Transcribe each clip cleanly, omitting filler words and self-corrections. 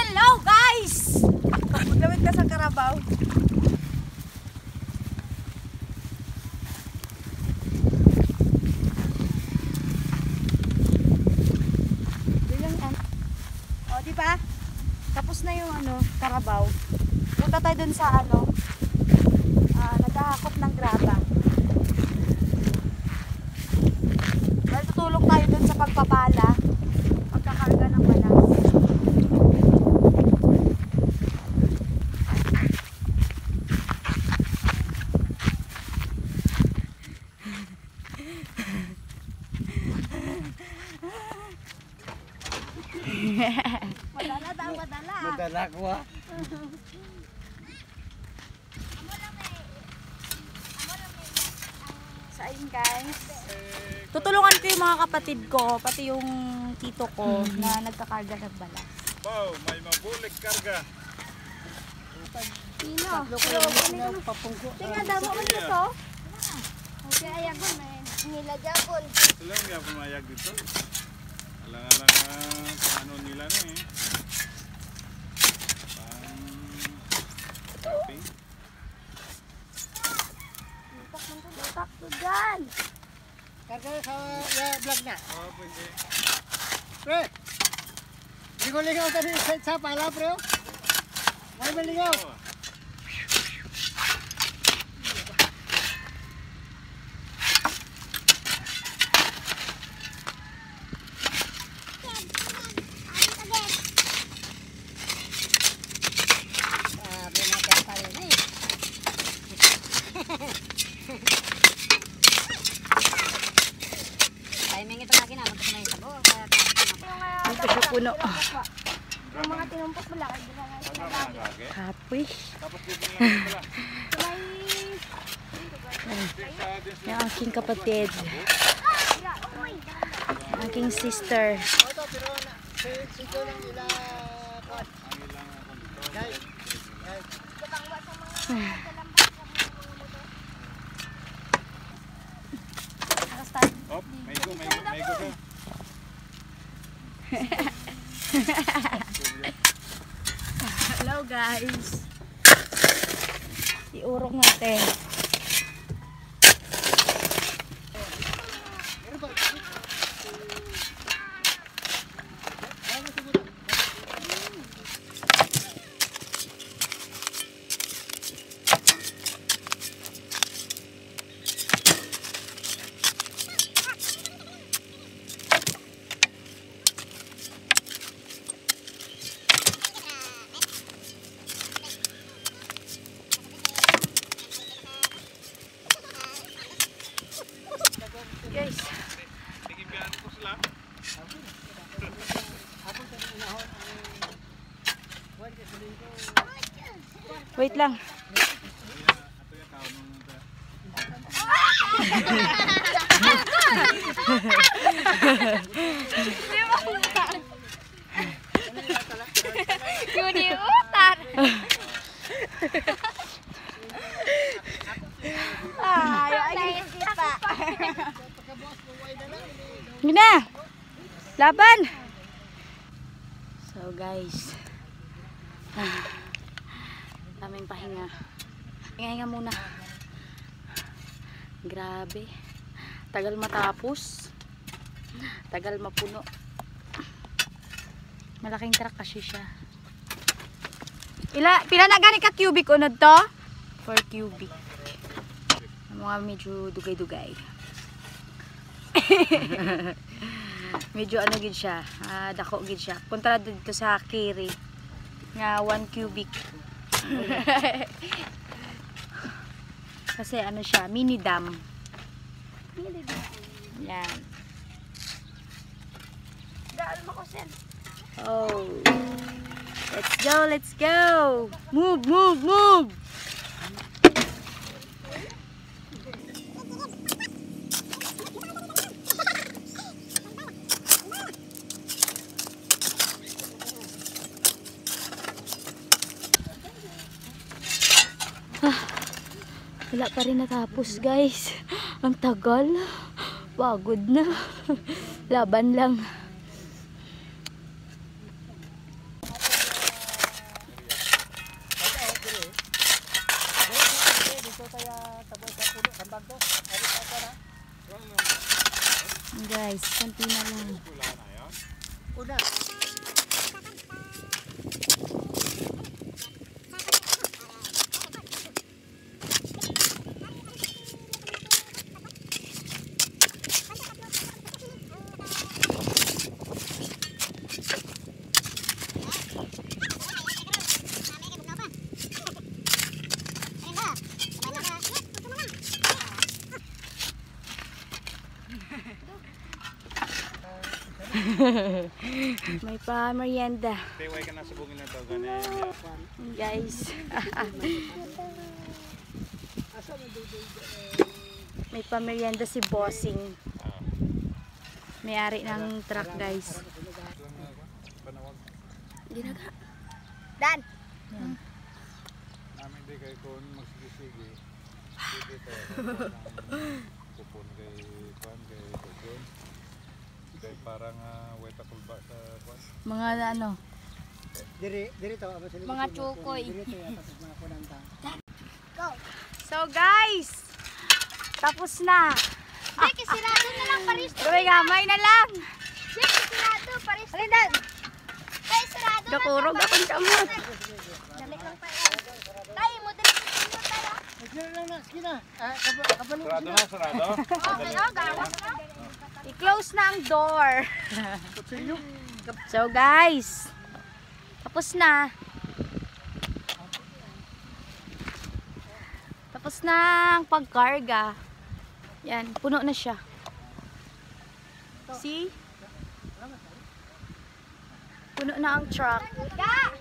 Hello guys! Maglawid ka sa karabaw. O, diba? Tapos na yung karabaw. Punta tayo dun sa naghahakot ng graba. Well, tutulong tayo dun sa pagpapala. Pagkakarga ng balas. Madala daw, madala. Madala ko ah. So ayun guys. Tutulungan ko yung mga kapatid ko, pati yung tito ko na nagkakarga ng balas. Wow, may mabulik karga. Pino. Tingnan daw mo ito. Okay, ayan ko na nila Japon. Ito lang nga pumayag dito. Alang-alang ano nila na eh. Shopping. Lutak to dyan. Karga sa vlog na. Oo, pwede. Pre! Ligaw-ligaw tadi sa pala, pre. May maligaw. Timing ito lagi na magkasama yung sabo. Dito siya puno. Yung mga tinumpok mo lang, hindi na lagi. Kapoy. Tapos dito nga pala. Yung aking kapatid. Aking sister. Ito pero sito lang nila kuan. Guys. Oh, may go ka. Hello guys. Iurong natin. Guys. Tingin ko sila. Wait lang. Kuniutan! Ayaw kita. Gina. Laban. So guys. Daming pahinga. Hinga muna. Grabe. Tagal matapos. Tagal mapuno. Malaking truck kasi siya. Pila na gani ka cubic unod to? 4 cubic. Mga medyo dugay-dugay. Medyo ano gid siya, dako gid siya. Punta na dito sa Kiri nga 1 cubic. Kasi ano siya, mini dam. Yan. Daan mo ko sen. Oh. Let's go, let's go. Move, move, move. Wala pa rin natapos guys. Ang tagal. Pagod na. Laban lang. guys. Konti na lang. Una. May pa merienda. Teway ka na sa bungin na to. Ganyan. Guys. May pa merienda si Bossing. May-ari ng truck, guys. Ginaga. Dan. Namin di kay kon magsige-sige. Sige tayo. Kupon kay Kwan, kay Dogon. Kay parang weta kulba sa Kwan. Mga ano. Diri to apa sila. Mga chukoy. Diri to ya tapos mga kunanta. Go. So, guys. Tapos na. Jake, sirado na lang paris. Gawin gamay na lang. Jake, sirado paris. Alin dan? Tay, sirado. Nakurog akong kamot. Dali lang pa yan. Tay, mo din mo tayo. Diri lang na skina. Kabalo. Sarado na, sarado. Okay, oh, gawas na. I-close na ang door. So, guys. Tapos na. Tapos na ang pagkarga. Yan, puno na siya. See? Puno na ang truck. Ga!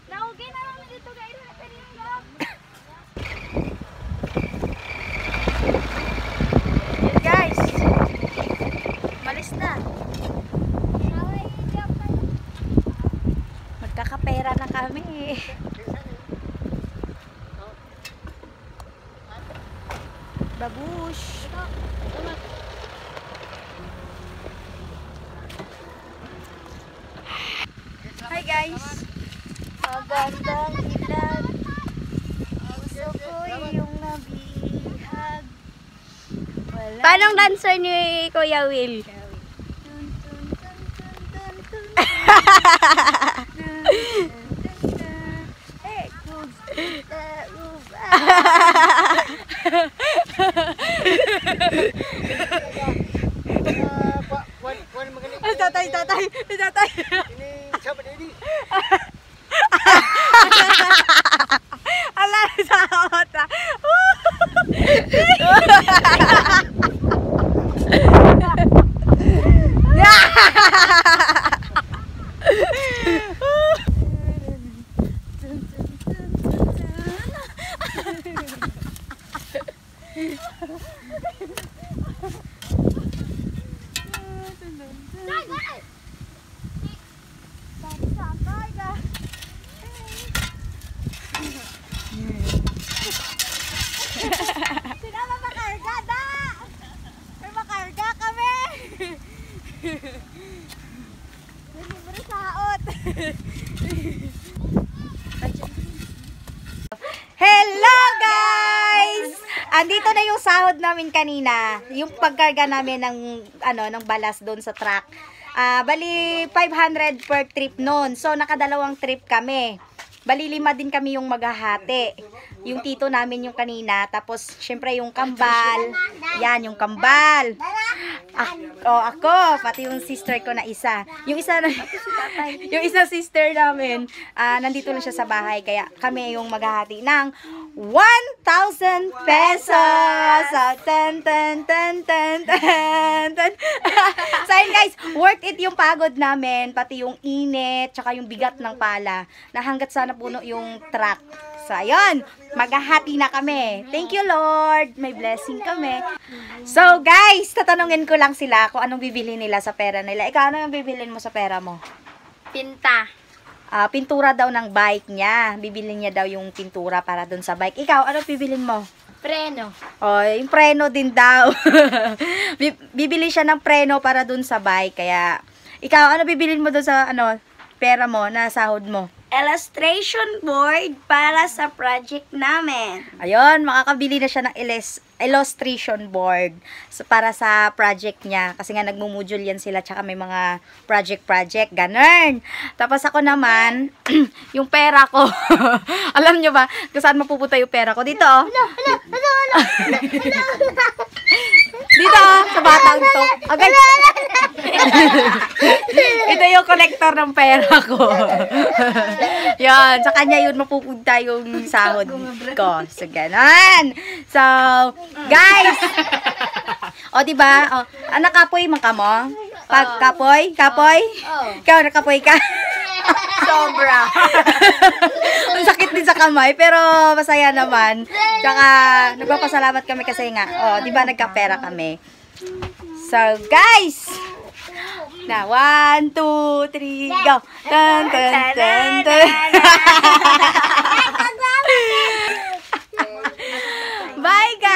Naugi na lang dito guys. Pwede yung log. Yan, guys. Malis na. Magkakapera na kami. Babush. Hi guys. Magandang ilan. Gusto ko yung nabihag. Paano ang dancer ni Kuya Will? Ay, tatay. Ini siapa ini? Ala, sa ota. Sinama makarga, da! May makarga kami! Libre saot! Hello guys! Andito na yung sahod namin kanina. Yung pagkarga namin ng ng balas doon sa truck. Bali 500 per trip noon. So nakadalawang trip kami. Bali 5 din kami yung maghahati. Yung tito namin yung kanina. Tapos syempre yung kambal. Yan yung kambal. Ako, pati yung sister ko na isa. Yung isa yung isang sister namin, nandito lang siya sa bahay. Kaya kami yung maghahati ng 1,000 pesos. So ayun guys, worth it yung pagod namin, pati yung init, tsaka yung bigat ng pala, na hanggat sana puno yung truck. So ayun, maghahati na kami. Thank you Lord, may blessing kami. So guys, tatanungin ko lang sila kung anong bibili nila sa pera nila. Ikaw, ano yung bibilin mo sa pera mo? Pinta. Pintura daw ng bike niya. Bibili niya daw yung pintura para dun sa bike. Ikaw, ano bibilin mo? Preno. Oh, yung preno din daw. Bibili siya ng preno para dun sa bike. Kaya, ikaw, ano bibilin mo dun sa pera mo, na sahod mo? Illustration board para sa project namin. Ayun, makakabili na siya ng illustration board para sa project niya. Kasi nga nagmumodule yan sila, tsaka may mga project, ganun. Tapos ako naman, yung pera ko, alam nyo ba, kung saan mapupunta yung pera ko? Dito, oh. Dito, oh, sa batang to. Okay. Ito yung collector ng pera ko. Yan, sa kanya yun mapupunta yung sahod ko. So, ganun. So, guys. O, diba? O, nakapoy man ka mo? Pag kapoy? Ikaw, nakapoy ka? Sobra. Ang sakit din sa kamay, pero masaya naman. Tsaka, nagpapasalamat kami kasi nga, o, diba nagkapera kami. So, guys. Na, 1, 2, 3, go. Dun, dun, dun, dun. Bye, guys.